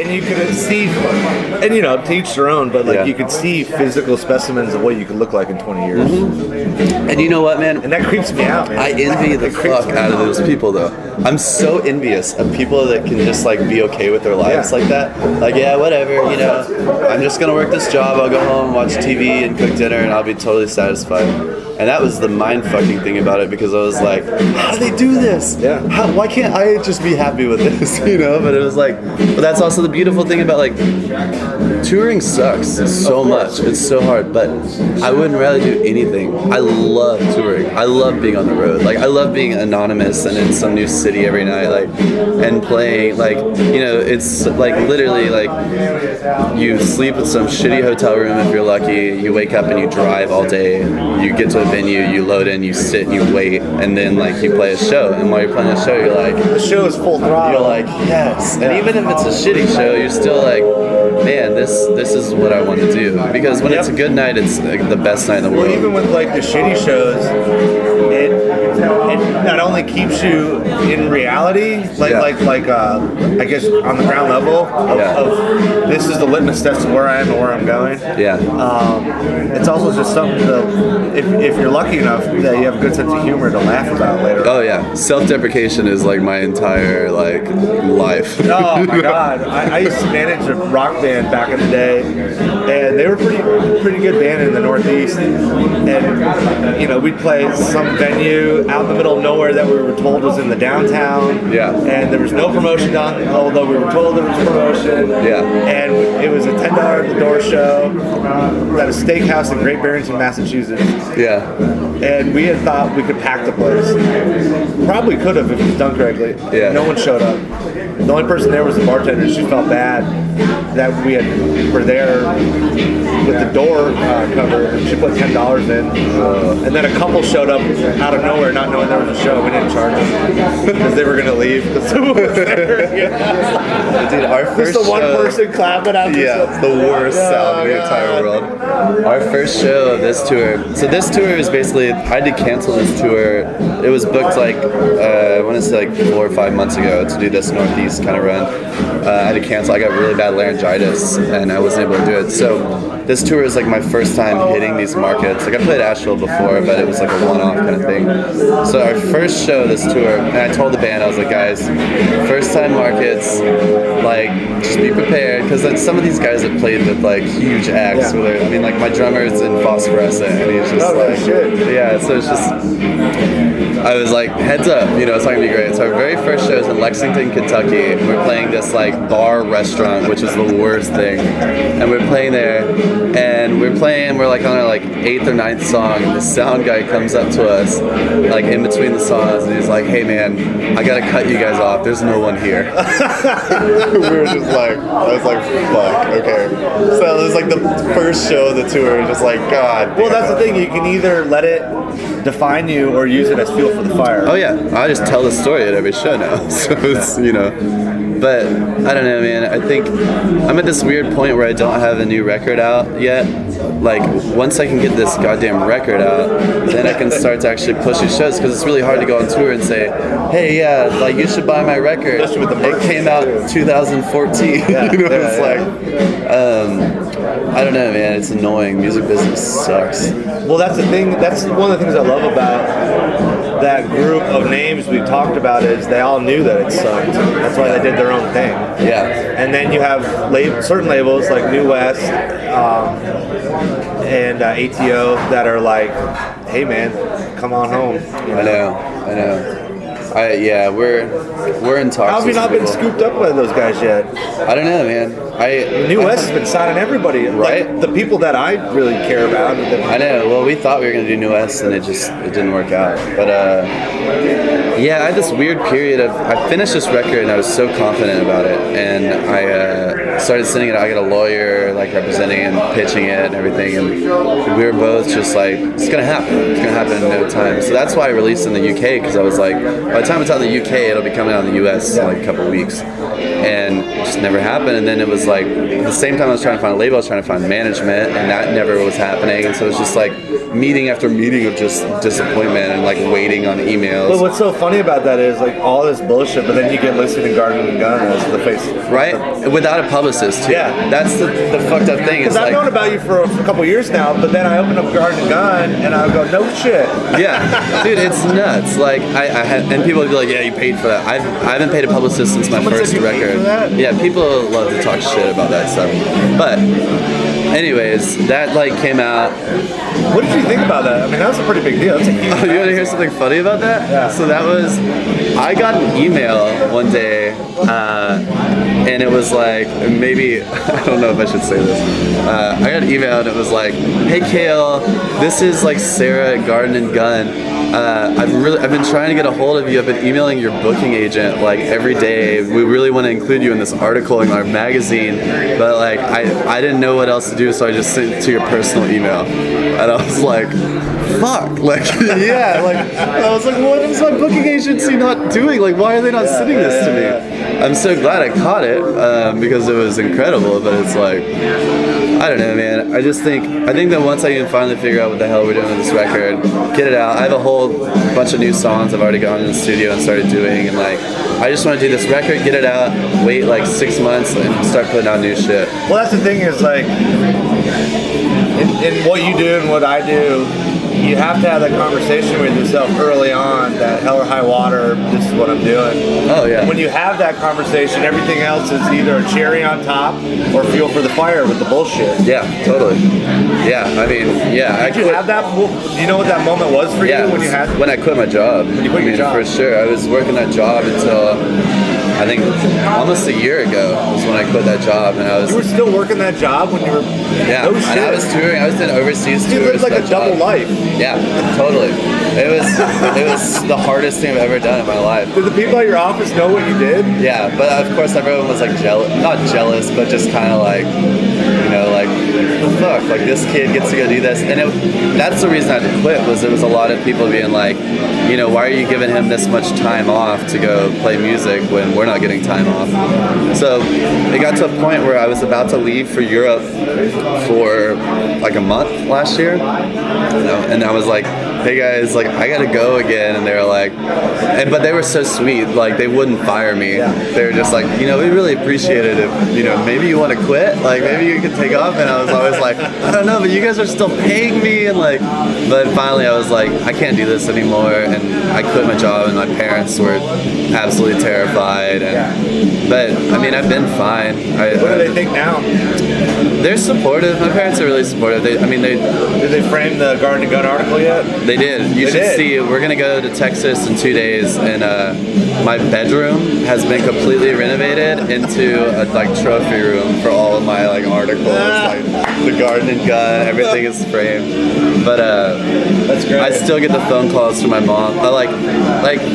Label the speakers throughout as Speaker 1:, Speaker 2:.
Speaker 1: and you could see, and you know, to each their own, but like you could see physical specimens of what you could look like in 20 years.
Speaker 2: And you know what, man?
Speaker 1: And that creeps me out, man.
Speaker 2: I envy the fuck out of those people, though. I'm so envious of people that can just like be okay with their lives like that. Like, yeah, whatever, you know, I'm just gonna work this job, I'll go home, watch TV and cook dinner, and I'll be totally satisfied. And that was the mind-fucking thing about it, because I was like, how do they do this?
Speaker 1: Yeah.
Speaker 2: Why can't I just be happy with this, you know? But it was like, but that's also the beautiful thing about, like, touring sucks so much. It's so hard, but I wouldn't rather do anything. I love touring. I love being on the road. Like, I love being anonymous and in some new city every night, like, and playing, like, you know, it's, like, literally, like, you sleep in some shitty hotel room if you're lucky, you wake up and you drive all day, you get to a venue, you load in, you sit and you wait, and then like you play a show, and while you're playing a show you're like,
Speaker 1: the show is full throttle.
Speaker 2: You're like, yes. And even if it's a shitty show, you're still like, man, this is what I want to do. Because when it's a good night, it's like the best night in the world.
Speaker 1: Well, even with like the shitty shows, it not only keeps you in reality, like I guess on the ground level of this is the litmus test of where I am and where I'm going.
Speaker 2: Yeah.
Speaker 1: It's also just something to, if you're lucky enough that you have a good sense of humor to laugh about later.
Speaker 2: Oh yeah, self-deprecation is like my entire like life.
Speaker 1: Oh my god, I used to manage a rock band back in the day, and they were pretty good band in the Northeast. And you know, we'd play some venue out in the middle of nowhere that we were told was in the downtown.
Speaker 2: Yeah.
Speaker 1: And there was no promotion done, although we were told there was promotion.
Speaker 2: Yeah.
Speaker 1: And it was a $10 at the door show at a steakhouse in Great Barrington, Massachusetts.
Speaker 2: Yeah.
Speaker 1: And we had thought we could pack the place. Probably could have if it was done correctly.
Speaker 2: Yeah.
Speaker 1: No one showed up. The only person there was the bartender. She felt bad that were there with the door cover. She put $10 in, and then a couple showed up out of nowhere, not knowing there was a show. We didn't charge them because they were going to leave because someone was there.
Speaker 2: Dude, our first
Speaker 1: just the one
Speaker 2: show,
Speaker 1: person clapping after.
Speaker 2: Yeah, it's the worst sound in the entire world. Our first show of this tour. So this tour is basically, I had to cancel this tour. It was booked like I want to say like 4 or 5 months ago to do this Northeast kind of run. I had to cancel. I got really bad laryngitis and I wasn't able to do it. So this tour is like my first time hitting these markets. Like I played Asheville before, but it was like a one-off kind of thing. So our first show this tour, and I told the band, I was like, guys, first time markets, like just be prepared, because some of these guys have played with like huge acts.
Speaker 1: Yeah.
Speaker 2: I mean, like my drummer's in Phosphorescent, and he's just yeah. So it's just. I was like, heads up, you know, it's not gonna be great. So our very first show is in Lexington, Kentucky, and we're playing this like bar restaurant, which is the worst thing. And we're playing there, and we're like on our like 8th or 9th song, and the sound guy comes up to us, like in between the songs, and he's like, hey man, I gotta cut you guys off, there's no one here. We were just like, I was like, fuck, okay. So it was like the first show of the tour, just like, God.
Speaker 1: Well, that's the thing, you can either let it define you or use it as fuel for the fire.
Speaker 2: Oh yeah, I just tell the story at every show now, so it's, you know, but I don't know, man. I think I'm at this weird point where I don't have a new record out yet. Like once I can get this goddamn record out, then I can start to actually push these shows, because it's really hard to go on tour and say, hey, yeah, like you should buy my record. It came out in 2014.
Speaker 1: Yeah,
Speaker 2: you know, it's like, I don't know, man. It's annoying. Music business sucks.
Speaker 1: Well, that's the thing. That's one of the things I love about that group of names we talked about, is they all knew that it sucked. That's why they did their own thing.
Speaker 2: Yeah.
Speaker 1: And then you have certain labels like New West and ATO that are like, hey man, come on home. You know?
Speaker 2: I know. We're in talks.
Speaker 1: How have you not been scooped up by those guys yet?
Speaker 2: I don't know, man.
Speaker 1: New West has been signing everybody,
Speaker 2: right?
Speaker 1: Like the people that I really care about.
Speaker 2: I know. Well, we thought we were gonna do New West, and it didn't work out. But yeah, I had this weird period of, I finished this record and I was so confident about it, and I started sending it. I got a lawyer like representing and pitching it and everything, and we were both just like, it's gonna happen. It's gonna happen in no time. So that's why I released in the UK, because I was like, by the time it's out in the UK, it'll be coming out in the US in like a couple of weeks. And just just never happened. And then it was like at the same time I was trying to find a label, I was trying to find management, and that never was happening. And so it was just like meeting after meeting of just disappointment and like waiting on emails.
Speaker 1: But what's so funny about that is like all this bullshit, but then you get listed in Garden and Gun as the face,
Speaker 2: right? Without a publicist too.
Speaker 1: Yeah,
Speaker 2: that's the fucked up thing.
Speaker 1: Because I've known about you for a couple years now, but then I open up Garden and Gun and I go, no shit.
Speaker 2: Yeah, dude, it's nuts. Like I had, and people would be like, yeah, you paid for that. I haven't paid a publicist since my first record. Yeah, people love to talk shit about that stuff. But anyways, that like came out.
Speaker 1: What did you think about that? I mean, that was a pretty big deal. That's a huge
Speaker 2: you want to hear something funny about that?
Speaker 1: Yeah.
Speaker 2: So that was, I got an email one day, and it was like, maybe, I don't know if I should say this. I got an email and it was like, hey Cale, this is like Sarah at Garden and Gun. I've been trying to get a hold of you. I've been emailing your booking agent like every day. We really want to include you in this article in our magazine, but like I didn't know what else to do, so I just sent it to your personal email. And I was like, fuck, like yeah, like I was like, what is my booking agency not doing? Like, why are they not sending this to me? I'm so glad I caught it because it was incredible. But it's like, I don't know, man. I think that once I can finally figure out what the hell we're doing with this record, get it out. I have a whole bunch of new songs I've already gone in the studio and started doing, and like I just want to do this record, get it out, wait like 6 months, and start putting out new shit.
Speaker 1: Well, that's the thing is like, in what you do and what I do, you have to have that conversation with yourself early on that hell or high water, this is what I'm doing.
Speaker 2: Oh yeah.
Speaker 1: And when you have that conversation, everything else is either a cherry on top or fuel for the fire with the bullshit.
Speaker 2: Yeah, totally. Yeah, I mean, yeah.
Speaker 1: Did you have that? Do you know what that moment was for you when you had?
Speaker 2: When I quit my job.
Speaker 1: When you quit your job.
Speaker 2: For sure. I was working that job until I think almost a year ago was when I quit that job, and I was.
Speaker 1: You were still working that job when you were.
Speaker 2: Yeah,
Speaker 1: no shit.
Speaker 2: And I was touring. I was doing overseas tours.
Speaker 1: You lived like a double life.
Speaker 2: Yeah, totally. It was the hardest thing I've ever done in my life.
Speaker 1: Did the people at your office know what you did?
Speaker 2: Yeah, but of course everyone was like not jealous, but just kind of like, you know, like, what the fuck? Like this kid gets to go do this, and that's the reason I had to quit. Was there was a lot of people being like, you know, why are you giving him this much time off to go play music when we're not getting time off? So it got to a point where I was about to leave for Europe for like a month last year, and I was like, hey guys, like I gotta go again, and they were like, but they were so sweet, like they wouldn't fire me. They were just like, you know, we really appreciate it if, you know, maybe you want to quit, like maybe you could take off. And I was always like, I don't know, but you guys are still paying me, and like, but finally I was like, I can't do this anymore, and I quit my job, and my parents were absolutely terrified, and but I mean I've been fine.
Speaker 1: What do they think now?
Speaker 2: They're supportive. My parents are really supportive. Did
Speaker 1: they frame the Garden and Gun article yet?
Speaker 2: They did. You should see. We're gonna go to Texas in 2 days, and my bedroom has been completely renovated into a like trophy room for all of my like articles, like the Garden and Gun. Everything is framed. But
Speaker 1: that's great.
Speaker 2: I still get the phone calls from my mom. I like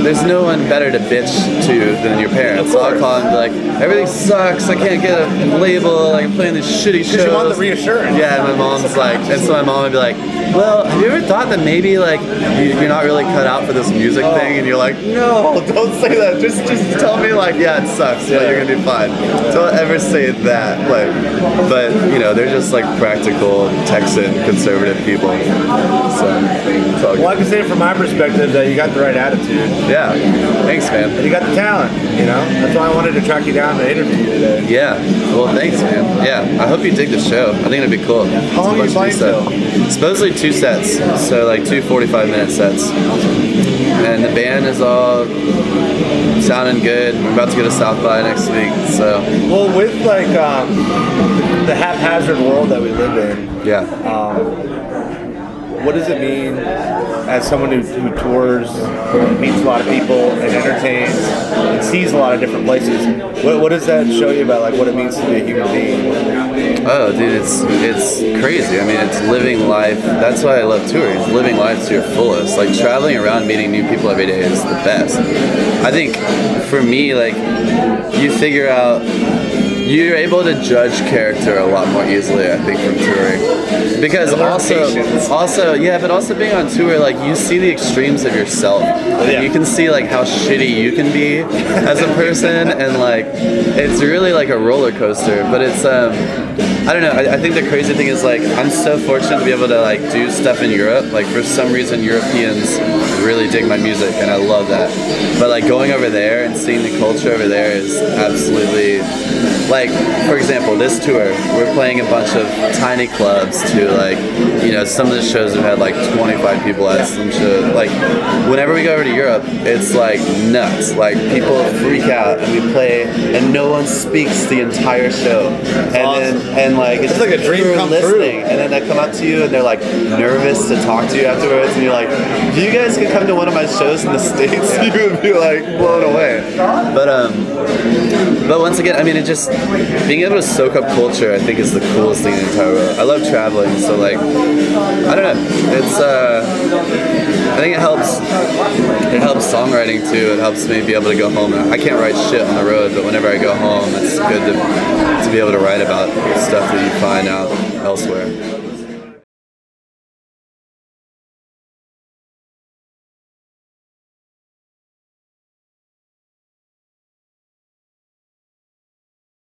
Speaker 2: there's no one better to bitch to than your parents. So I'll call and be like, everything sucks. I can't get a label. Like I'm playing these shitty shows.
Speaker 1: You want the reassurance.
Speaker 2: Yeah, and my mom's like, and so my mom would be like, well, have you ever thought that maybe like you're not really cut out for this music thing? And you're like, no, don't say that. Just tell me like, yeah, it sucks, but you're gonna be fine. Don't ever say that. Like, but you know, they're just like practical Texan conservative people. So it's all good.
Speaker 1: Well, I can say from my perspective that you got the right attitude.
Speaker 2: Yeah, thanks, man.
Speaker 1: And you got the talent. You know, that's why I wanted to track you down to interview you today.
Speaker 2: Yeah. Well, thanks, man. Yeah, I hope you dig the show. I think it'd be cool.
Speaker 1: How long are you playing till?
Speaker 2: Supposedly 2 sets, so like 2 45-minute sets. And the band is all sounding good. We're about to go to South by next week, so.
Speaker 1: Well, with like the haphazard world that we live in,
Speaker 2: yeah.
Speaker 1: What does it mean as someone who tours, meets a lot of people, and entertains, and sees a lot of different places? What does that show you about like what it means to be a human being?
Speaker 2: Oh, dude, it's crazy. I mean, it's living life. That's why I love touring. It's living life to your fullest. Like traveling around, meeting new people every day is the best. I think for me, like you figure out you're able to judge character a lot more easily, I think, from touring. Because also, yeah, but also being on tour, like, you see the extremes of yourself. And you can see, like, how shitty you can be as a person, and, like, it's really like a roller coaster. But it's, I don't know, I think the crazy thing is, like, I'm so fortunate to be able to, like, do stuff in Europe. Like, for some reason, Europeans really dig my music, and I love that. But, like, going over there and seeing the culture over there is absolutely, like, for example, this tour, we're playing a bunch of tiny clubs to, like, you know, some of the shows have had, like, 25 people at some show. Like, whenever we go over to Europe, it's, like, nuts. Like, people freak out, and we play, and no one speaks the entire show. And like, it's
Speaker 1: like a dream come
Speaker 2: listening,
Speaker 1: true.
Speaker 2: and then they come up to you, and they're, like, nervous to talk to you afterwards, and you're like, if you guys could come to one of my shows in the States, you would be, like, blown away. But once again, I mean, it just, being able to soak up culture, I think, is the coolest thing in the entire world. I love traveling, so, like, I don't know, it's, I think it helps songwriting too. It helps me be able to go home. I can't write shit on the road, but whenever I go home, it's good to be able to write about stuff that you find out elsewhere.